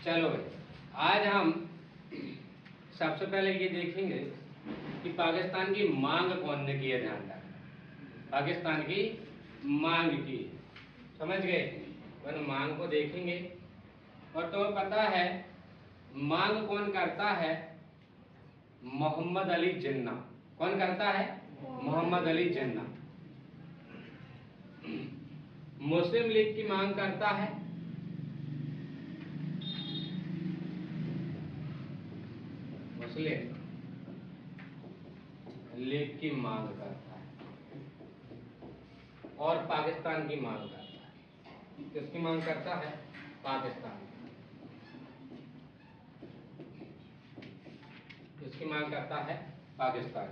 चलो भाई, आज हम सबसे पहले ये देखेंगे कि पाकिस्तान की मांग कौन ने की है। ध्यान रखना, पाकिस्तान की मांग की, समझ गए। तो मांग को देखेंगे और तुम्हें पता है मांग कौन करता है? मोहम्मद अली जिन्ना। कौन करता है? मोहम्मद अली जिन्ना। मुस्लिम लीग की मांग करता है मुस्लिम लीग की मांग करता है और पाकिस्तान की मांग करता है। किसकी मांग करता है? पाकिस्तान। किसकी मांग करता है? पाकिस्तान।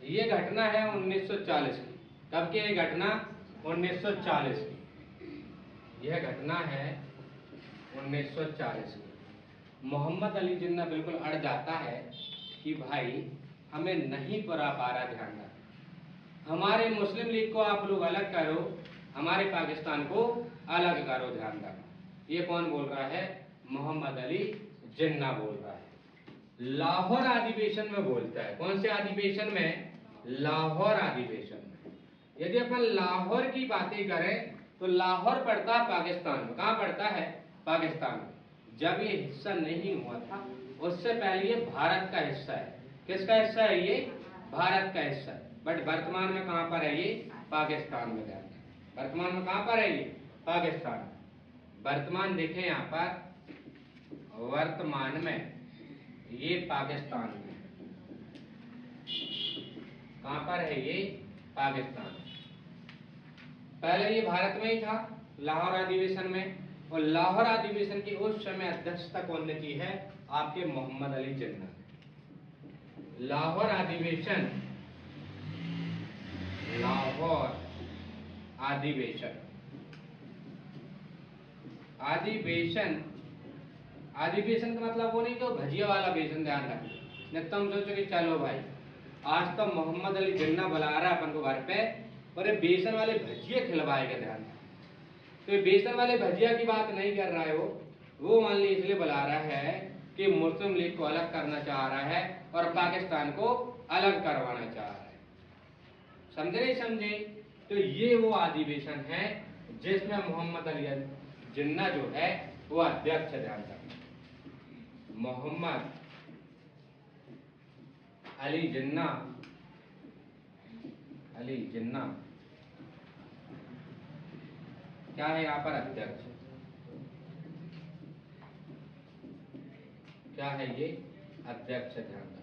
ये घटना है 1940 की। कब की ये घटना? 1940 की। यह घटना है 1940 की। मोहम्मद अली जिन्ना बिल्कुल अड़ जाता है कि भाई हमें नहीं पूरा पा रहा। ध्यान रखना, हमारे मुस्लिम लीग को आप लोग अलग करो, हमारे पाकिस्तान को अलग करो। ध्यान रखना, ये कौन बोल रहा है? मोहम्मद अली जिन्ना बोल रहा है। लाहौर अधिवेशन में बोलता है। कौन से अधिवेशन में? लाहौर अधिवेशन में। यदि अपन लाहौर की बातें करें तो लाहौर पड़ता है पाकिस्तान में। कहाँ पड़ता है? पाकिस्तान में। जब ये हिस्सा नहीं हुआ था उससे पहले ये भारत का हिस्सा है। किसका हिस्सा है ये? भारत का हिस्सा है। बट वर्तमान में कहाँ पर है ये? पाकिस्तान में जाता है। वर्तमान में कहाँ पर है ये? पाकिस्तान। वर्तमान देखें यहाँ पर, वर्तमान में ये पाकिस्तान में। कहां पर है ये? पाकिस्तान। पहले ये भारत में ही था, लाहौर अधिवेशन में। और लाहौर अधिवेशन की उस समय अध्यक्षता कौन ने की है? आपके मोहम्मद अली जिन्ना ने। लाहौर अधिवेशन, लाहौर अधिवेशन, अधिवेशन, अधिवेशन का मतलब वो नहीं कि भजिया वाला बेसन। ध्यान रखना, नहीं तुम सोचो कि चलो भाई आज तो मोहम्मद अली जिन्ना बुला रहा है अपन को घर पे और ये बेसन वाले भजिए खिलवाएगा। ध्यान रखना, तो ये बेसन वाले भजिया की बात नहीं कर रहा है वो मान ली इसलिए बुला रहा है कि मुस्लिम लीग को अलग करना चाह रहा है और पाकिस्तान को अलग करवाना चाह रहा है। समझे नहीं समझे? तो ये वो अधिवेशन है जिसमें मोहम्मद अली जिन्ना जो है वो अध्यक्ष। ध्यान रखना, मोहम्मद अली जिन्ना, अली जिन्ना क्या है यहाँ पर? अध्यक्ष। क्या है ये? अध्यक्ष। ध्यान रखना,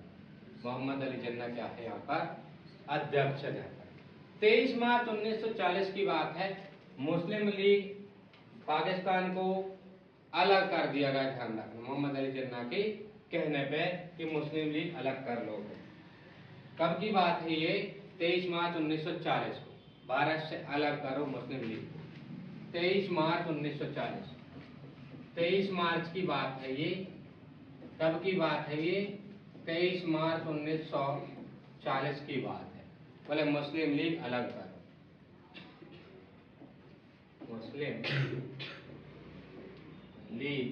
मोहम्मद अली जिन्ना क्या है यहाँ पर? अध्यक्ष। ध्यान रखना, 23 मार्च 1940 की बात है। मुस्लिम लीग पाकिस्तान को अलग कर दिया गया। ध्यान रखना, मोहम्मद अली जिन्ना के कहने पे कि मुस्लिम लीग अलग कर लो। कब की बात है ये? 23 मार्च 1940 को। भारत से अलग करो मुस्लिम लीग को। 23 मार्च 1940, 23 मार्च की बात है ये। कब की बात है ये? 23 मार्च 1940 की बात है। बोले मुस्लिम लीग अलग करो, मुस्लिम लीग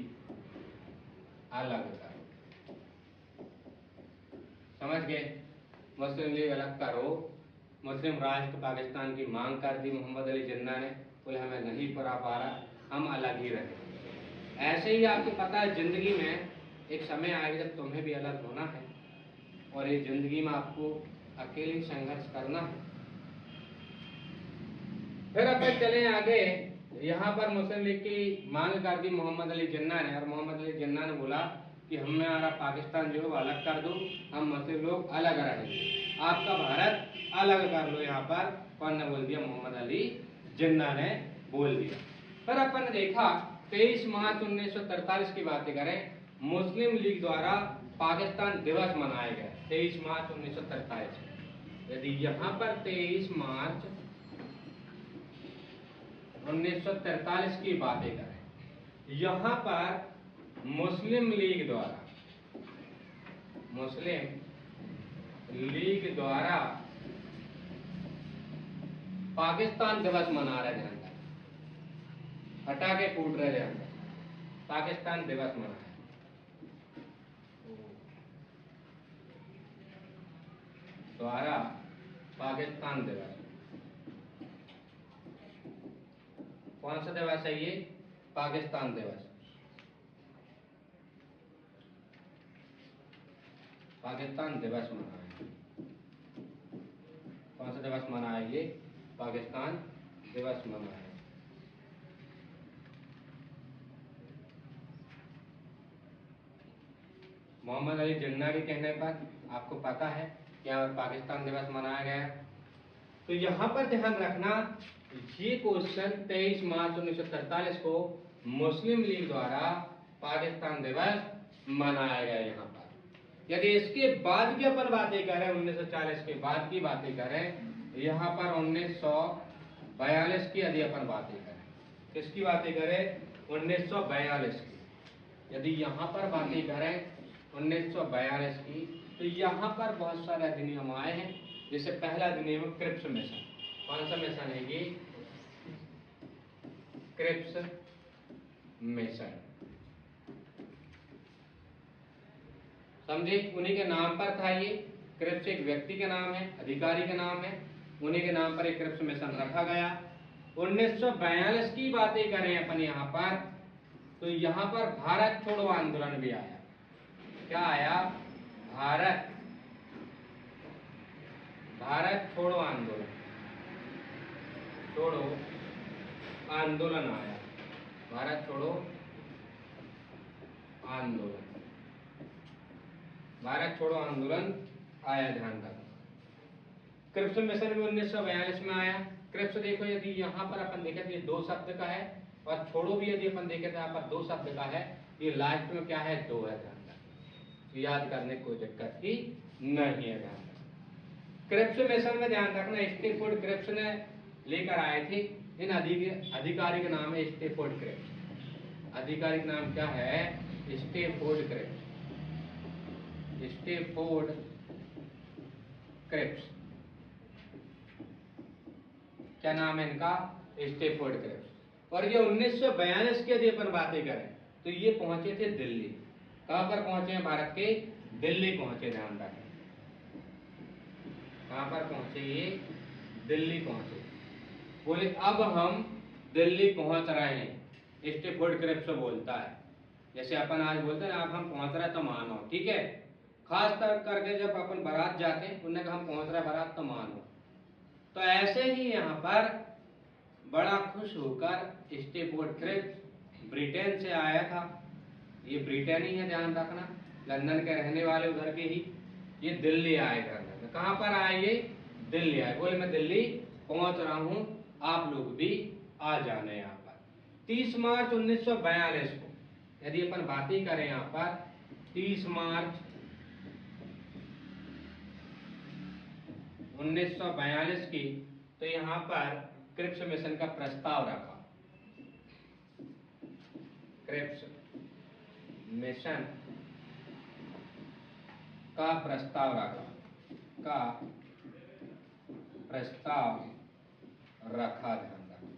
अलग करो। समझ गए? मुस्लिम लीग अलग करो, मुस्लिम राष्ट्र पाकिस्तान की मांग कर दी मोहम्मद अली जिन्ना ने। बोले हमें नहीं पा रहा, हम अलग ही रहे। ऐसे ही आपको पता है जिंदगी में एक समय आएगा जब तुम्हें भी अलग होना है और ये जिंदगी में आपको अकेले संघर्ष करना है। फिर अपन चले आगे। यहाँ पर मुस्लिम लीग की मांग कर दी मोहम्मद अली जिन्ना ने और मोहम्मद अली जिन्ना ने बोला कि हमारा पाकिस्तान जो है वो अलग कर दो, हम मुस्लिम लोग अलग रहेंगे, आपका भारत अलग कर लो। यहाँ पर कौन ने बोल दिया? मोहम्मद अली जिन्ना ने बोल दिया। फिर अपन ने देखा 23 मार्च 1943 की बातें करें, मुस्लिम लीग द्वारा पाकिस्तान दिवस मनाया गया। 23 मार्च 1943। यदि यहाँ पर 23 मार्च 1943 की बातें करें, यहाँ पर मुस्लिम लीग द्वारा, मुस्लिम लीग द्वारा पाकिस्तान दिवस मना रहे हैं, पटाखे फूट रहे हैं, पाकिस्तान दिवस मनाया। द्वारा पाकिस्तान दिवस। कौन सा दिवस है ये? पाकिस्तान दिवस। पाकिस्तान दिवस मनाया। कौन सा दिवस मनाया ये? पाकिस्तान दिवस मनाया। मोहम्मद अली जिन्ना के कहने पर आपको पता है कि यहाँ पर पाकिस्तान दिवस मनाया गया। तो यहाँ पर ध्यान रखना, ये क्वेश्चन 23 मार्च 1943 को मुस्लिम लीग द्वारा पाकिस्तान दिवस मनाया गया। यहाँ पर यदि इसके बाद की अपन बातें करें, 1940 के बाद की बातें करें, यहाँ पर 1942 की यदि अपन बातें करें, किसकी बातें करें? 1942 की। यदि यहाँ पर बातें करें 1942 की, तो यहाँ पर बहुत सारे अधिनियम आए हैं। जैसे पहला अधिनियम क्रिप्स मिशन। कौन सा मिशन है ये? Cripps mission. समझे? उन्हीं के नाम पर था ये। क्रिप्स एक व्यक्ति का नाम है, अधिकारी का नाम है, उन्हीं के नाम पर एक क्रिप्स मिशन रखा गया। 1942 की बातें करें अपन यहाँ पर, तो यहाँ पर भारत छोड़ो आंदोलन भी आया। क्या आया? भारत छोड़ो आंदोलन, छोड़ो आंदोलन आया। भारत छोड़ो आंदोलन, भारत छोड़ो आंदोलन आया। ध्यान रखना। क्रिप्स मिशन भी 1942 में आया। क्रिप्स देखो, यदि यहाँ पर अपन देखें तो ये 2 शब्द का है, और छोड़ो भी यदि अपन देखें तो यहाँ पर 2 शब्द का है। ये लास्ट में क्या है? 2 है। ध्यान रखना, याद करने की कोई दिक्कत ही नहीं है। ध्यान रखना। क्रिप्स मिशन में ध्यान रखना, स्टेफोर्ड क्रिप्स ने लेकर आए थे। इन अधिकारी का नाम है स्टेफोर्ड क्रिप्स। अधिकारी का नाम क्या है? Stafford Cripps. स्टेफोर्ड क्रिप्स, क्या नाम है इनका? Stafford Cripps. और ये 1942 की यदि अपन बातें करें तो ये पहुंचे थे दिल्ली। कहां पर पहुंचे हैं? भारत के दिल्ली पहुंचे। ध्यान रखें, कहां पर पहुंचे ये? दिल्ली पहुंचे। बोले अब हम दिल्ली पहुंच रहे हैं। स्टेफोर्ड क्रिप्स बोलता है, जैसे अपन आज बोलते हैं अब हम पहुंच रहे तो मानो, ठीक है। खास करके जब अपन बारात जाते हैं, उन्होंने कहा हम पहुंच रहे बारात तो मानो। तो ऐसे ही यहाँ पर बड़ा खुश होकर स्टेफोर्ड क्रिप्स ब्रिटेन से आया था। ये ब्रिटेन ही है, ध्यान रखना, लंदन के रहने वाले उधर के ही। ये दिल्ली आए थे। कहाँ पर आए ये? दिल्ली आए। बोले मैं दिल्ली पहुंच रहा हूँ, आप लोग भी आ जाने। यहाँ पर 30 मार्च 1942 को यदि अपन बातें करें, यहाँ पर 30 मार्च 1942 की, तो यहाँ पर क्रिप्स मिशन का प्रस्ताव रखा। क्रिप्स मिशन का प्रस्ताव रखा, ध्यान रखा।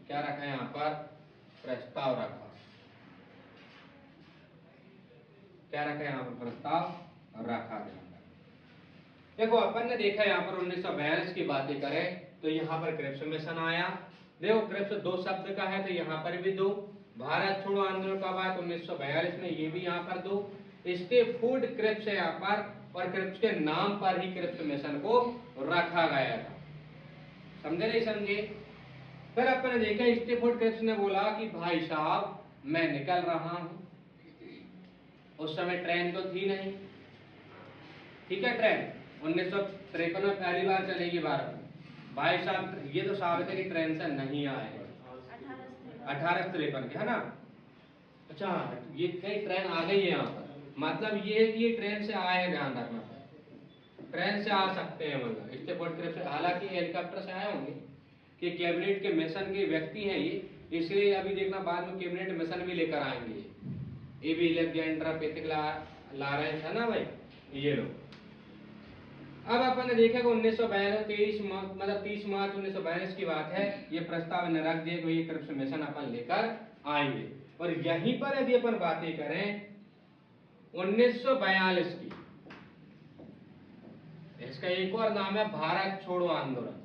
क्या रखा है यहाँ पर? प्रस्ताव रखा। क्या रखा है यहाँ पर? प्रस्ताव रखा। ध्यान रखा। देखो अपन ने देखा यहाँ पर 1942 की बातें करें तो यहाँ पर क्रिप्स मिशन आया। देखो क्रिप्स 2 शब्द का है, तो यहाँ पर भी 2। भारत छोड़ो आंदोलन का बात 1942 में, ये भी यहाँ पर 2। स्टेफोर्ड क्रिप्स है यहाँ पर, और क्रिप्स के नाम पर ही क्रिप्स मिशन को रखा गया था। समझे नहीं समझे? फिर अपन ने देखा स्टेफोर्ड क्रिप्स ने बोला कि भाई साहब मैं निकल रहा हूं। उस समय ट्रेन तो थी नहीं, ठीक है। ट्रेन 1953 में पहली बार चलेगी भारत में। भाई साहब ये तो साबित है कि ट्रेन से नहीं आए हैं। 1853 के, है ना? अच्छा, ये कई ट्रेन आ गई है यहाँ पर, मतलब ये है कि ये ट्रेन से आए हैं। ध्यान रखना, ट्रेन से आ सकते हैं, मतलब स्टेफोर्ड क्रिप्स। हालांकि हेलीकॉप्टर से आए होंगे कि कैबिनेट के मिशन के व्यक्ति हैं ये, इसलिए अभी देखना बाद में कैबिनेट मिशन भी लेकर आएंगे। ये भी अलेक्जेंडर पेतिक लॉरेंस, है ना भाई, ये लोग। अब अपन ने देखा कि 1942 मतलब 30 मार्च 1942 की बात है। ये प्रस्ताव ने रख दिया कि ये क्रिप्स मिशन अपन लेकर आएंगे। और यहीं पर यदि अपन बातें करें 1942 की, इसका एक और नाम है भारत छोड़ो आंदोलन।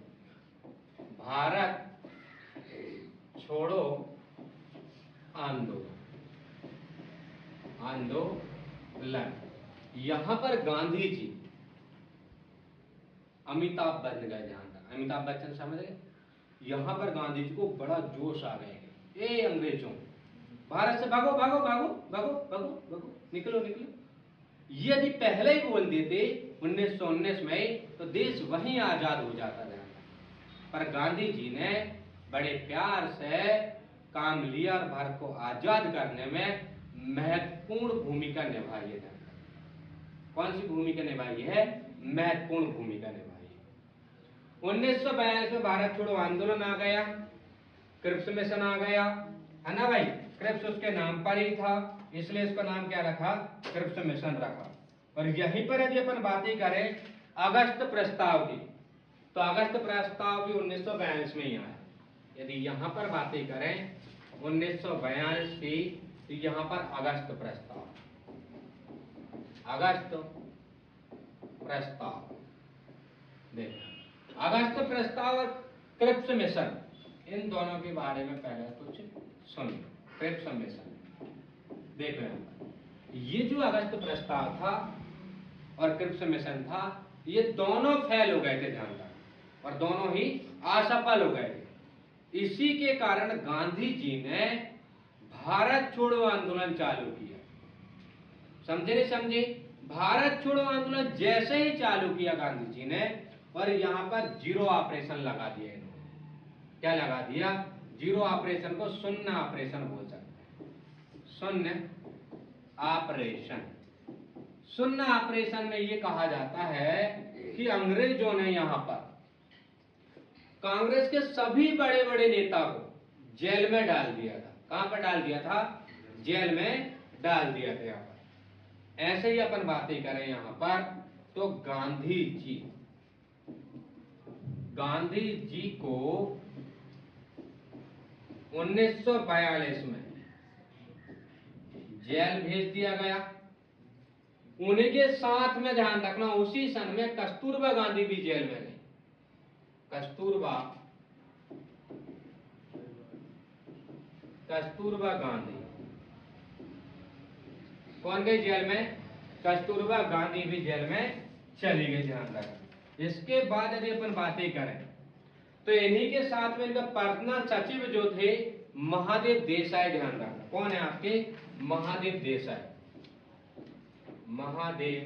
भारत छोड़ो आंदोलन। यहां पर गांधी जी अमिताभ बन गए। ध्यान रखना, अमिताभ बच्चन समझ गए। यहां पर गांधी जी को बड़ा जोश आ गए, ए अंग्रेजों, भारत से भागो भागो भागो भागो भागो भागो, निकलो निकलो। यदि पहले ही बोल देते 1919 में तो देश वहीं आजाद हो जाता था। पर गांधी जी ने बड़े प्यार से काम लिया और भारत को आजाद करने में महत्वपूर्ण भूमिका निभाई है। कौन सी भूमिका निभाई है? महत्वपूर्ण भूमिका निभाई है। 1942 में भारत छोड़ो आंदोलन आ गया, क्रिप्स मिशन आ गया, है ना भाई। क्रिप्स उसके नाम पर ही था, इसलिए इसका नाम क्या रखा? क्रिप्स मिशन रखा। और यहीं पर यदि अपन बातें करें अगस्त प्रस्ताव की, तो अगस्त प्रस्ताव भी 1942 में ही आया। यदि यहां पर बातें करें 1942 की, तो यहां पर अगस्त प्रस्ताव, अगस्त प्रस्ताव देखना। अगस्त प्रस्ताव और क्रिप्स मिशन, इन दोनों के बारे में पहले कुछ सुन लो। क्रिप्स मिशन देखो, ये जो अगस्त प्रस्ताव था और क्रिप्स मिशन था, ये दोनों फेल हो गए थे, ध्यान रखना, और दोनों ही असफल हो गए थे। इसी के कारण गांधी जी ने भारत छोड़ो आंदोलन चालू किया। समझे नहीं समझे? भारत छोड़ो आंदोलन जैसे ही चालू किया गांधी जी ने, और यहां पर जीरो ऑपरेशन लगा दिया इन्होंने। क्या लगा दिया? जीरो ऑपरेशन को शून्य ऑपरेशन बोल सकते हैं। शून्य ऑपरेशन। शून्य ऑपरेशन में यह कहा जाता है कि अंग्रेजों ने यहां पर कांग्रेस के सभी बड़े बड़े नेता को जेल में डाल दिया था। कहां पर डाल दिया था? जेल में डाल दिया था। यहां पर ऐसे ही अपन बातें करें यहां पर, तो गांधी जी को 1942 में जेल भेज दिया गया। उन्हीं के साथ में ध्यान रखना, उसी सन में कस्तूरबा गांधी भी जेल में गई। कस्तूरबा गांधी कौन गई जेल में? कस्तूरबा गांधी भी जेल में चली गई। ध्यान रखना। इसके बाद यदि अपन बातें करें तो इन्हीं के साथ में इनका पर्सनल सचिव जो थे महादेव देसाई। ध्यान रखना, कौन है आपके? महादेव देसाई। महादेव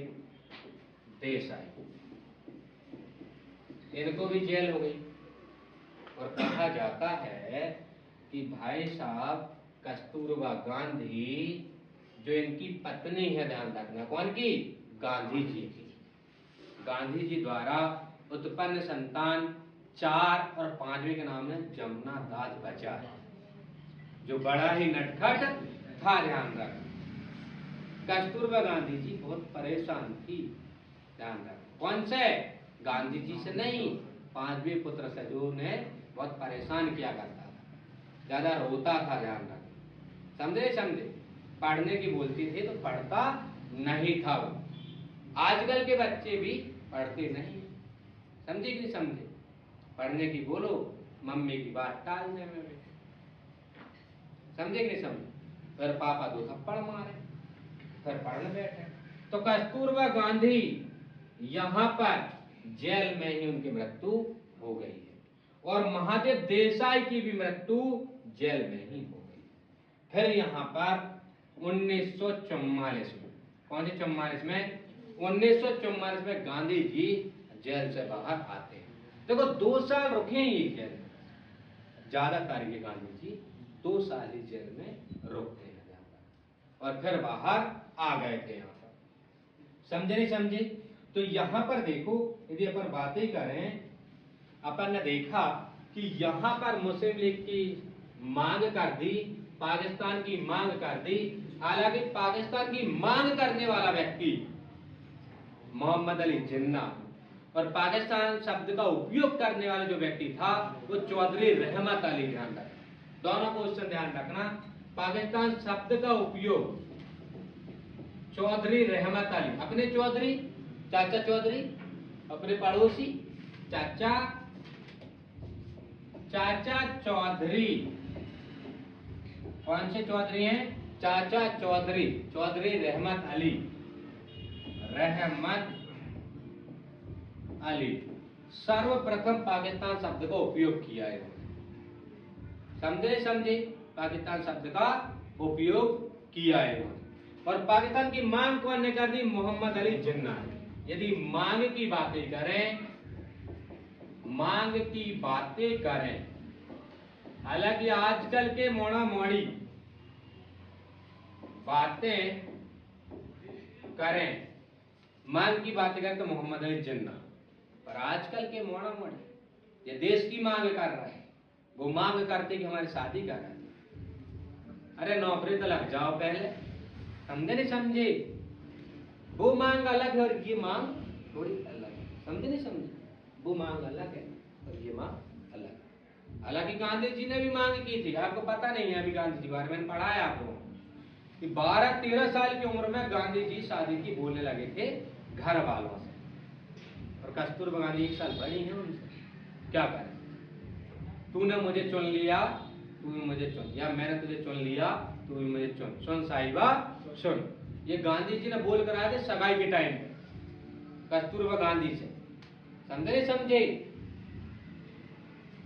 देसाई, इनको भी जेल हो गई। और कहा जाता है कि भाई साहब कस्तूरबा गांधी जो इनकी पत्नी है, ध्यान रखना, कौन की? गांधी जी की। गांधी जी द्वारा उत्पन्न संतान 4 और 5वें का नाम है जमुना दास बचार, जो बड़ा ही नटखट था। ध्यान रखना, कस्तूरबा गांधी जी बहुत परेशान थी। ध्यान रखना, कौन से? गांधी जी से नहीं, 5वें पुत्र से, जो उन्हें बहुत परेशान किया करता था, ज्यादा रोता था। ध्यान रखना, समझे? पढ़ने की बोलती थी तो पढ़ता नहीं था वो। आजकल के बच्चे भी पढ़ते नहीं, समझे कि नहीं समझे? पढ़ने की बोलो, मम्मी की बात टालने में भी, समझे कि नहीं समझे? फिर पापा 2 थप्पड़ मारे, फिर पढ़ने बैठे। तो कस्तूरबा गांधी यहां पर जेल में ही उनकी मृत्यु हो गई है, और महादेव देसाई की भी मृत्यु जेल में ही हो गई। फिर यहां पर 1944 में, कौन सी 44 में? 1944 में गांधी जी जेल से बाहर आते हैं। देखो 2 साल रुके हैं ये जेल में, ज्यादातर ये गांधी जी 2 साल ही जेल में रुकते हैं, और फिर बाहर आ गए थे। यहाँ पर समझे नहीं समझे? तो यहां पर देखो, यदि अपन बातें करें, अपन ने देखा कि यहां पर मुस्लिम लीग की मांग कर दी, पाकिस्तान की मांग कर दी। हालांकि पाकिस्तान की मांग करने वाला व्यक्ति मोहम्मद अली जिन्ना, और पाकिस्तान शब्द का उपयोग करने वाला जो व्यक्ति था वो चौधरी रहमत अली। ध्यान रखना, दोनों क्वेश्चन ध्यान रखना। पाकिस्तान शब्द का उपयोग चौधरी रहमत अली, अपने चौधरी, चाचा चौधरी, अपने पड़ोसी चाचा चौधरी। कौन से चौधरी हैं? चाचा चौधरी, चौधरी रहमत अली, सर्वप्रथम पाकिस्तान शब्द का उपयोग किया है। समझे? पाकिस्तान शब्द का उपयोग किया है। और पाकिस्तान की मांग कौन ने कर दी? मोहम्मद अली जिन्ना। यदि मांग की बातें करें, हालांकि आजकल के मोड़ा मोड़ी बातें करें, मांग की बातें करें तो मोहम्मद अली जिन्ना। पर आजकल के मोड़ा मोड़ी ये देश की मांग कर रहा है, वो मांग करते कि हमारी शादी करा। अरे नौकरी तो लग जाओ पहले। समझे नहीं समझे? वो मांग अलग है और ये मांग थोड़ी अलग है। समझे नहीं समझे? वो मांग अलग है और ये मांग अलग है। हालांकि गांधी जी ने भी मांग की थी, आपको पता नहीं है अभी गांधी जी के बारे में, मैंने पढ़ा है आपको कि 12-13 साल की उम्र में गांधी जी शादी की बोलने लगे थे घर वालों से, और कस्तूरबा गांधी 1 साल बड़ी है उनसे। क्या करें? तूने मुझे चुन लिया, तू भी मुझे चुन, या मैंने तुझे चुन लिया, तू भी मुझे चुन। सुन साहिबा सुन। ये गांधी जी ने बोल कर आए थे सगाई के टाइम पे कस्तूरबा गांधी से। समझे नहीं समझे?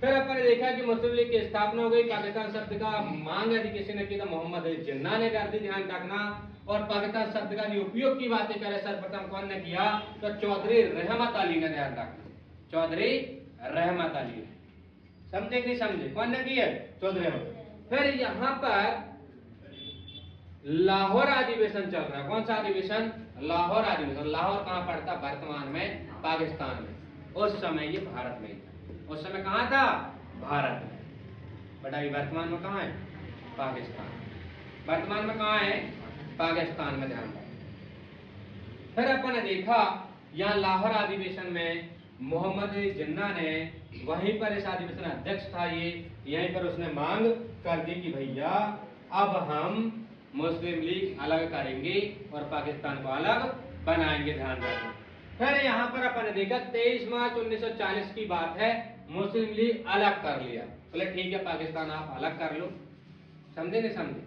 फिर अपन ने देखा कि मुस्लिम लीग की स्थापना हो गई। पाकिस्तान शब्द का मांग यदि किसी ने की तो मोहम्मद अली जिन्ना ने कर दी, ध्यान रखना। और पाकिस्तान शब्द का भी उपयोग की बातें करे सर्वप्रथम कौन ने किया? तो चौधरी रहमत अली ने, ध्यान रखना, चौधरी रहमत अली। समझे कि नहीं समझे? कौन ने की है? चौधरी। फिर यहाँ पर लाहौर अधिवेशन चल रहा है। कौन सा अधिवेशन? लाहौर अधिवेशन। लाहौर कहाँ पड़ता? वर्तमान में पाकिस्तान में। उस समय ये भारत में था। उस समय कहाँ था? भारत में। बट अभी वर्तमान में कहाँ है? पाकिस्तान। वर्तमान में कहाँ है? पाकिस्तान में, ध्यान रखना। फिर अपन ने देखा यहाँ लाहौर अधिवेशन में मोहम्मद अली जिन्ना ने, वहीं पर इस अधिवेशन अध्यक्ष था ये, यहीं पर उसने मांग कर दी कि भैया अब हम मुस्लिम लीग अलग करेंगे और पाकिस्तान को अलग बनाएंगे, ध्यान रखना। फिर यहाँ पर अपन ने देखा 23 मार्च 1940 की बात है, मुस्लिम लीग अलग कर लिया। बोले ठीक है पाकिस्तान आप अलग कर लो। समझे नहीं समझे?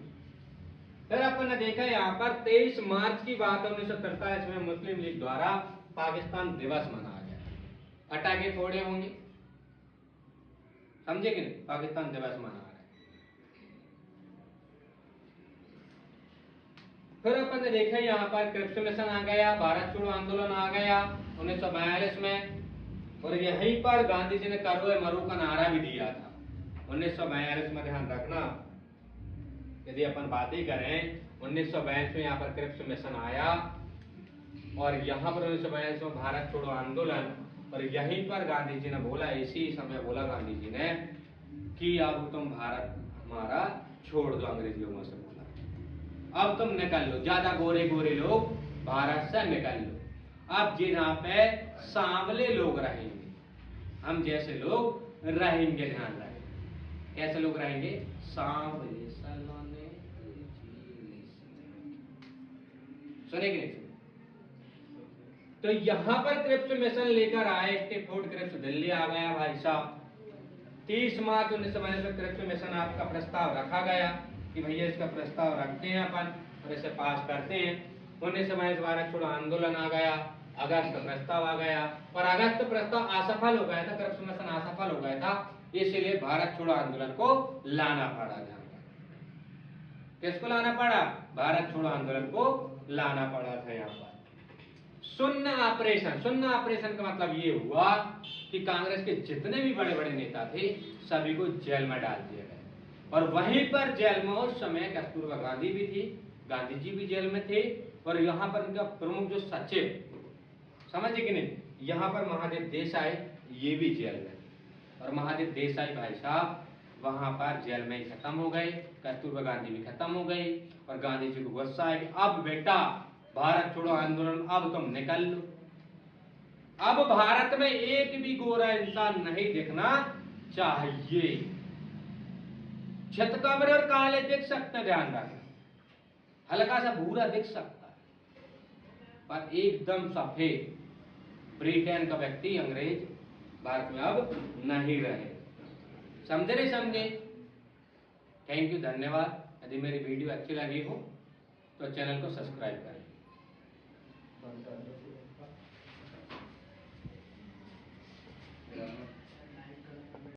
फिर अपन ने देखा यहाँ पर 23 मार्च की बात है 1943 में मुस्लिम लीग द्वारा पाकिस्तान दिवस मनाया गया। पटाखे फोड़े होंगे, समझे कि नहीं? पाकिस्तान दिवस मना रहे। फिर अपन ने देखा यहाँ पर क्रिप्स मिशन आ गया, भारत छोड़ो आंदोलन आ गया 1942 में, और यहीं पर गांधी जी ने करो मरो का नारा भी दिया था 1942 में, ध्यान रखना। यदि अपन बातें करें 1942 में यहाँ पर क्रिप्स मिशन आया, और यहाँ पर 1942 में भारत छोड़ो आंदोलन, और यहीं पर गांधी जी ने बोला, इसी समय बोला गांधी जी ने कि अब तुम भारत हमारा छोड़ दो, अंग्रेज लोगों से बोला, अब तुम निकल लो, ज्यादा गोरे गोरे लोग भारत से निकल लो। अब जहाँ पे सांवले लोग रहेंगे, हम जैसे लोग रहेंगे, ध्यान रखें। कैसे लोग रहेंगे? सांवले सलोने। सुने कि नहीं? तो यहाँ पर क्रिप्स मिशन लेकर आए, स्टेफोर्ड क्रिप्स दिल्ली आ गया भाई साहब। 30 मार्च 1942 में क्रिप्स मिशन आपका प्रस्ताव रखा गया कि भैया इसका प्रस्ताव रखते हैं अपन और इसे पास करते हैं। 1942 भारत छोड़ो आंदोलन आ गया, अगस्त प्रस्ताव आ गया, और अगस्त प्रस्ताव असफल हो गया था, क्रिप्स मिशन असफल हो गया था, इसलिए भारत छोड़ो आंदोलन को लाना पड़ा। किसको लाना पड़ा? भारत छोड़ो आंदोलन को लाना पड़ा था। यहाँ पर शून्य ऑपरेशन, शून्य ऑपरेशन का मतलब ये हुआ कि कांग्रेस के जितने भी बड़े बड़े नेता थे सभी को जेल में डाल दिया गया, और वहीं पर जेल में उस समय कस्तूरबा गांधी भी थी, गांधी जी भी जेल में थे, और यहाँ पर उनका प्रमुख जो सचिव, समझे कि नहीं, यहाँ पर महादेव देसाई ये भी जेल में, और महादेव देसाई भाई साहब वहां पर जेल में ही खत्म हो गए, कस्तूरबा गांधी भी खत्म हो गई, और गांधी जी को गुस्सा है कि अब बेटा भारत छोड़ो आंदोलन अब तुम निकल लो, अब भारत में एक भी गोरा इंसान नहीं दिखना चाहिए। चितकबरे और काले दिख सकते, ध्यान रखना, हल्का सा भूरा दिख सकता है, पर एकदम सफेद ब्रिटेन का व्यक्ति, अंग्रेज भारत में अब नहीं रहे। समझे नहीं समझे? थैंक यू, धन्यवाद। यदि मेरी वीडियो अच्छी लगी हो तो चैनल को सब्सक्राइब करें।